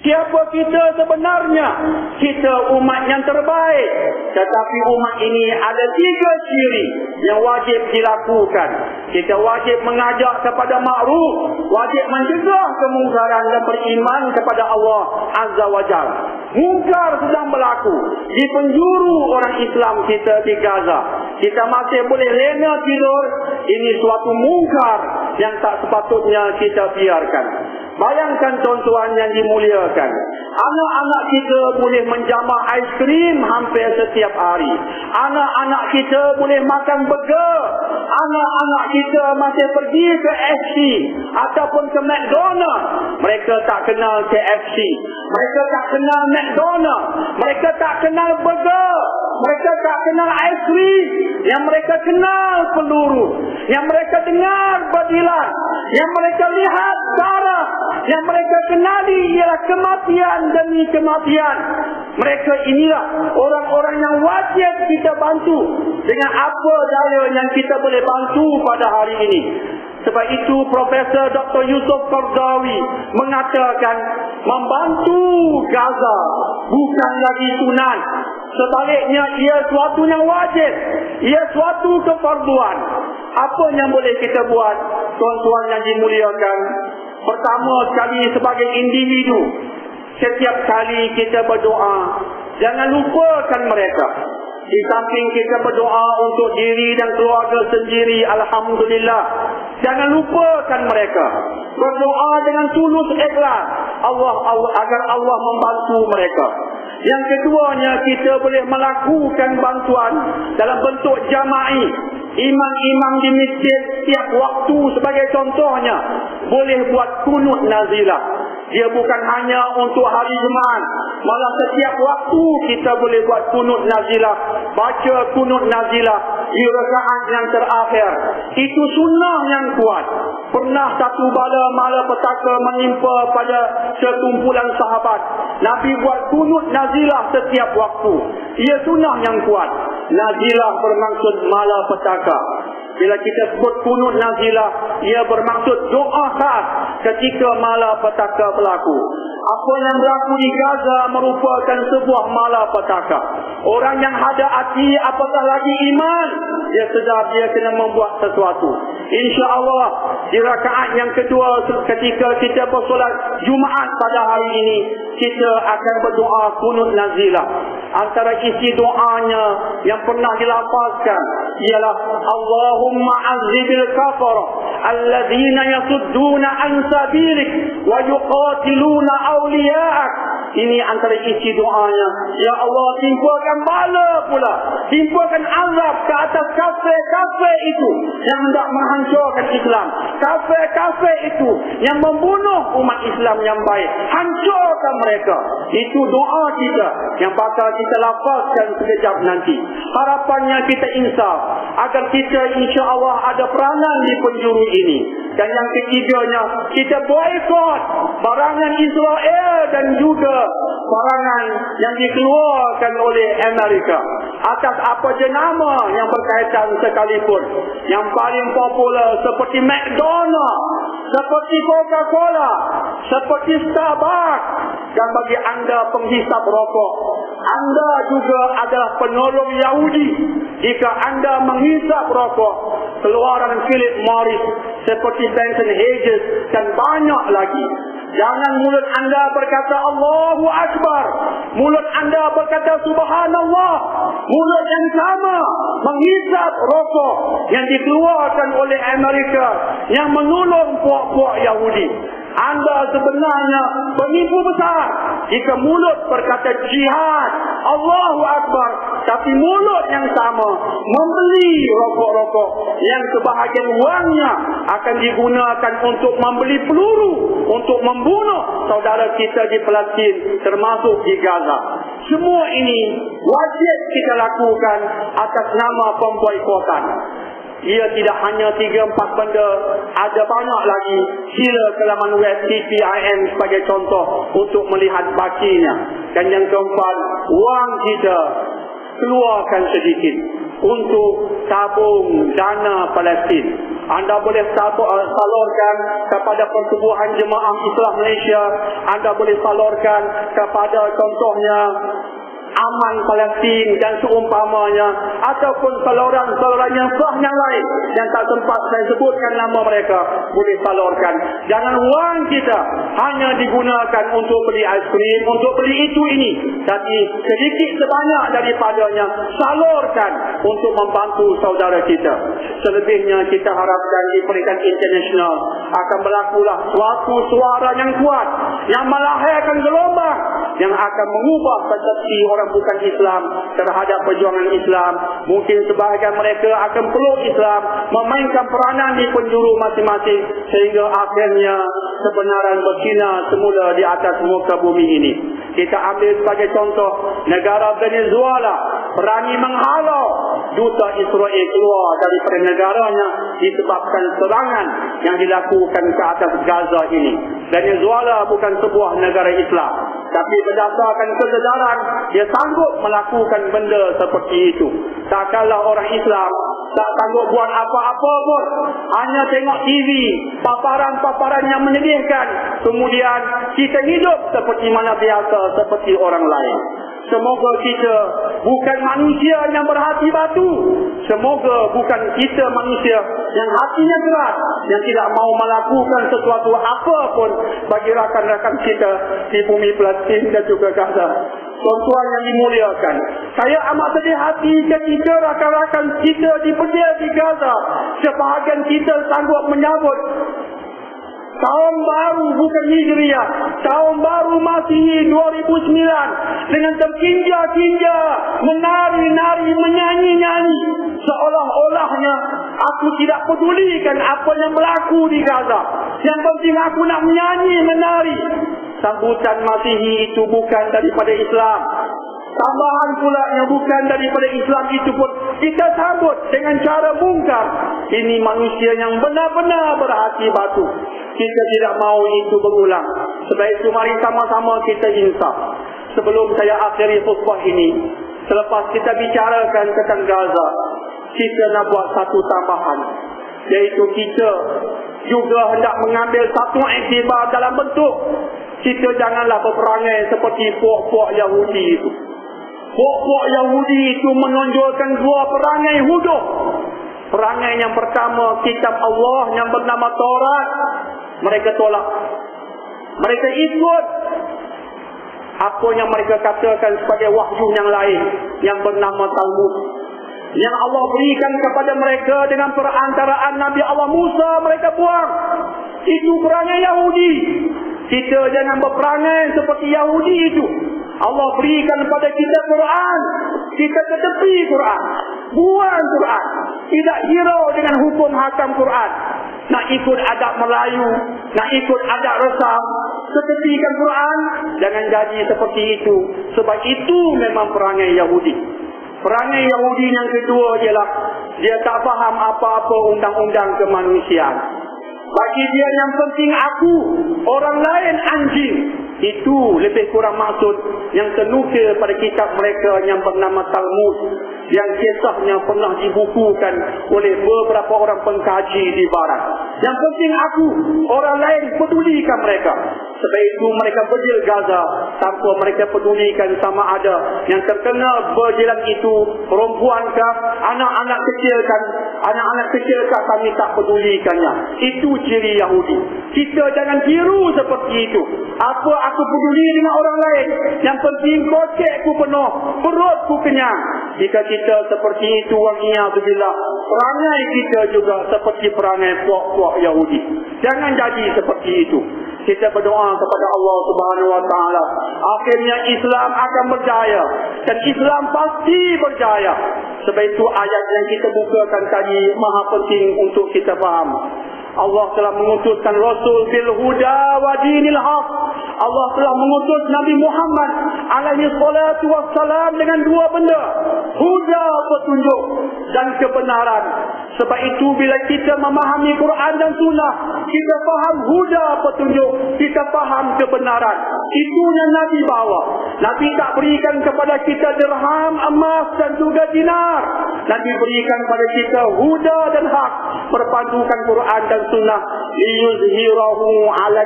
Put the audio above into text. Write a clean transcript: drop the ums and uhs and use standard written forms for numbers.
Siapa kita sebenarnya? Kita umat yang terbaik. Tetapi umat ini ada 3 ciri yang wajib dilakukan. Kita wajib mengajak kepada ma'ruf, wajib mencegah kemungkaran dan beriman kepada Allah Azza wa Jalla. Mungkar sedang berlaku di penjuru orang Islam kita di Gaza. Kita masih boleh lena tidur. Ini suatu mungkar yang tak sepatutnya kita biarkan. Bayangkan tuan-tuan yang dimuliakan, anak-anak kita boleh menjamah aiskrim hampir setiap hari. Anak-anak kita boleh makan burger. Anak-anak kita masih pergi ke KFC ataupun ke McDonald. Mereka tak kenal KFC. Mereka tak kenal McDonald. Mereka tak kenal burger. Mereka tak kenal aiskrim. Yang mereka kenal peluru. Yang mereka dengar badilan. Yang mereka lihat darah. Yang mereka kenali ialah kematian demi kematian. Mereka inilah orang-orang yang wajib kita bantu dengan apa daya yang kita boleh bantu pada hari ini. Sebab itu Profesor Dr. Yusuf Qaradawi mengatakan membantu Gaza bukan lagi sunat. Sebaliknya ia suatu yang wajib. Ia suatu kefarduan. Apa yang boleh kita buat, tuan-tuan yang dimuliakan? Pertama sekali, sebagai individu, setiap kali kita berdoa, jangan lupakan mereka. Di samping kita berdoa untuk diri dan keluarga sendiri, alhamdulillah, jangan lupakan mereka. Berdoa dengan tulus ikhlas agar Allah membantu mereka. Yang keduanya, kita boleh melakukan bantuan dalam bentuk jama'i. Imam-imam di masjid setiap waktu sebagai contohnya boleh buat kunut nazilah. Dia bukan hanya untuk hari Jumaat, malah setiap waktu kita boleh buat kunut nazilah. Baca kunut nazilah di rakaat yang terakhir. Itu sunnah yang kuat. Pernah satu bala malapetaka menimpa pada sekumpulan sahabat. Nabi buat kunut nazilah setiap waktu. Ia sunnah yang kuat. Nazilah bermaksud malapetaka. Bila kita sebut kunut nazilah, ia bermaksud doa khas ketika malapetaka berlaku. Apa yang berlaku di Gaza merupakan sebuah malapetaka. Orang yang ada hati, apatah lagi iman, dia sedar dia kena membuat sesuatu. InsyaAllah di rakaat yang kedua ketika kita bersolat Jumaat pada hari ini, kita akan berdoa kunut nazilah. Antara isi doanya yang pernah dilafazkan ialah Allahumma azzibil kafara alladzina yasudduna an sabilik wa yuqatiluna awliya'ak. Ini antara isi doanya. Ya Allah, timpakan bala pula, timpakan azab ke atas kafir-kafir itu yang hendak menghancurkan Islam. Kafir-kafir itu yang membunuh umat Islam yang baik, hancurkan mereka. Itu doa kita yang bakal kita lafazkan sekejap nanti. Harapannya kita insaf agar kita insya-Allah ada peranan di penjuru ini. Dan yang ketiganya, kita boikot barangan Israel dan juga barangan yang dikeluarkan oleh Amerika atas apa jenama yang berkaitan sekalipun. Yang paling popular seperti McDonald, seperti Coca-Cola, seperti Starbucks. Dan bagi anda penghisap rokok, anda juga adalah penolong Yahudi jika anda menghisap rokok keluaran Philip Morris, seperti Benson Hedges dan banyak lagi. Jangan mulut anda berkata Allahu Akbar, mulut anda berkata Subhanallah. Mulut yang sama menghisap rokok yang dikeluarkan oleh Amerika yang menolong puak-puak Yahudi. Anda sebenarnya penipu besar jika mulut berkata jihad, Allahu Akbar, tapi mulut yang sama membeli rokok-rokok yang sebahagian wangnya akan digunakan untuk membeli peluru untuk membunuh saudara kita di Palestin, termasuk di Gaza. Semua ini wajib kita lakukan atas nama pemboikotan. Ia tidak hanya 3-4 benda, ada banyak lagi. Sila ke laman web TPIM sebagai contoh untuk melihat bakinya. Dan yang keempat, wang kita keluarkan sedikit untuk tabung dana Palestin. Anda boleh salurkan kepada Pertubuhan Jemaah Islam Malaysia. Anda boleh salurkan kepada contohnya Aman Palestin dan seumpamanya, ataupun saluran-saluran yang sah yang lain yang tak sempat saya sebutkan nama mereka, boleh salurkan. Jangan wang kita hanya digunakan untuk beli aiskrim, untuk beli itu ini, tapi sedikit sebanyak daripadanya salurkan untuk membantu saudara kita. Selebihnya kita harapkan di peringkat internasional akan berlakulah suatu suara yang kuat yang melahirkan gelombang yang akan mengubah persepsi orang bukan Islam terhadap perjuangan Islam. Mungkin sebahagian mereka akan peluk Islam, memainkan peranan di penjuru masing-masing, sehingga akhirnya kebenaran bersinar semula di atas muka bumi ini. Kita ambil sebagai contoh negara Venezuela berani menghalau duta Israel keluar daripada negaranya disebabkan serangan yang dilakukan ke atas Gaza ini. Venezuela bukan sebuah negara Islam, tapi berdasarkan kesedaran dia sanggup melakukan benda seperti itu. Takkanlah orang Islam tak sanggup buat apa-apa pun, hanya tengok TV, paparan-paparan yang menyedihkan, kemudian kita hidup seperti mana biasa, seperti orang lain. Semoga kita bukan manusia yang berhati batu. Semoga bukan kita manusia yang hatinya keras, yang tidak mau melakukan sesuatu apa pun bagi rakan-rakan kita di bumi Palestin dan juga Gaza. Tuan-tuan yang dimuliakan, saya amat sedih hati ketika rakan-rakan kita di penjara di Gaza, sebahagian kita sanggup menyambut tahun baru bukan Hijriah, tahun baru Masihi 2009 dengan terkinja-kinja, menari-nari, menyanyi-nyanyi, seolah-olahnya aku tidak pedulikan apa yang berlaku di Gaza. Yang penting aku nak menyanyi, menari. Sambutan Masihi itu bukan daripada Islam. Tambahan pula yang bukan daripada Islam itu pun kita sambut dengan cara mungkar. Ini manusia yang benar-benar berhati batu. Kita tidak mahu itu berulang. Sebab itu mari sama-sama kita insaf. Sebelum saya akhiri khutbah ini, selepas kita bicarakan tentang Gaza, kita nak buat satu tambahan, iaitu kita juga hendak mengambil satu iktibar dalam bentuk kita janganlah berperangai seperti puak-puak Yahudi itu. Puak-puak Yahudi itu menonjolkan dua perangai huduh. Perangai yang pertama, kitab Allah yang bernama Taurat, mereka tolak. Mereka ikut apa yang mereka katakan sebagai wahyu yang lain yang bernama Talmud, yang Allah berikan kepada mereka dengan perantaraan Nabi Allah Musa. Mereka buang. Itu perangai Yahudi. Kita jangan berperangai seperti Yahudi itu. Allah berikan kepada kita Quran, kita ketepi Quran, buang Quran, tidak hirau dengan hukum hakam Quran. Nak ikut adab Melayu, nak ikut adab Resam, ketepikan Quran. Jangan jadi seperti itu, sebab itu memang perangai Yahudi. Perangai Yahudi yang kedua ialah dia tak faham apa-apa undang-undang kemanusiaan. Bagi dia yang penting aku, orang lain anjing. Itu lebih kurang maksud yang ternukil pada kitab mereka yang bernama Talmud, yang kisahnya pernah dibukukan oleh beberapa orang pengkaji di barat. Yang penting aku, orang lain pedulikan mereka. Sebab itu mereka berdil Gaza tanpa mereka pedulikan sama ada yang terkena berjilan itu perempuankah, anak-anak kecilkah, anak-anak kecilkah, kami tak pedulikannya. Itu ciri Yahudi. Kita jangan tiru seperti itu. Apa aku peduli dengan orang lain, yang penting kocekku penuh, perutku kenyang. Jika kita seperti itu, wa'iyadzubillah, perangai kita juga seperti perangai puak-puak Yahudi. Jangan jadi seperti itu. Kita berdoa kepada Allah Subhanahu Wa Taala, akhirnya Islam akan berjaya, dan Islam pasti berjaya. Sebab itu ayat yang kita bukakan tadi maha penting untuk kita faham. Allah telah mengutuskan Rasul bil huda wa dinil haq. Allah telah mengutus Nabi Muhammad alaihi salatu wassalam dengan dua benda, huda, petunjuk, dan kebenaran. Sebab itu bila kita memahami Quran dan Sunnah, kita faham huda petunjuk, kita faham kebenaran. Itunya Nabi bawa. Nabi tak berikan kepada kita dirham, emas dan juga dinar. Nabi berikan kepada kita huda dan hak, berpandukan Quran dan Sunnah. Liyuzhirahu 'ala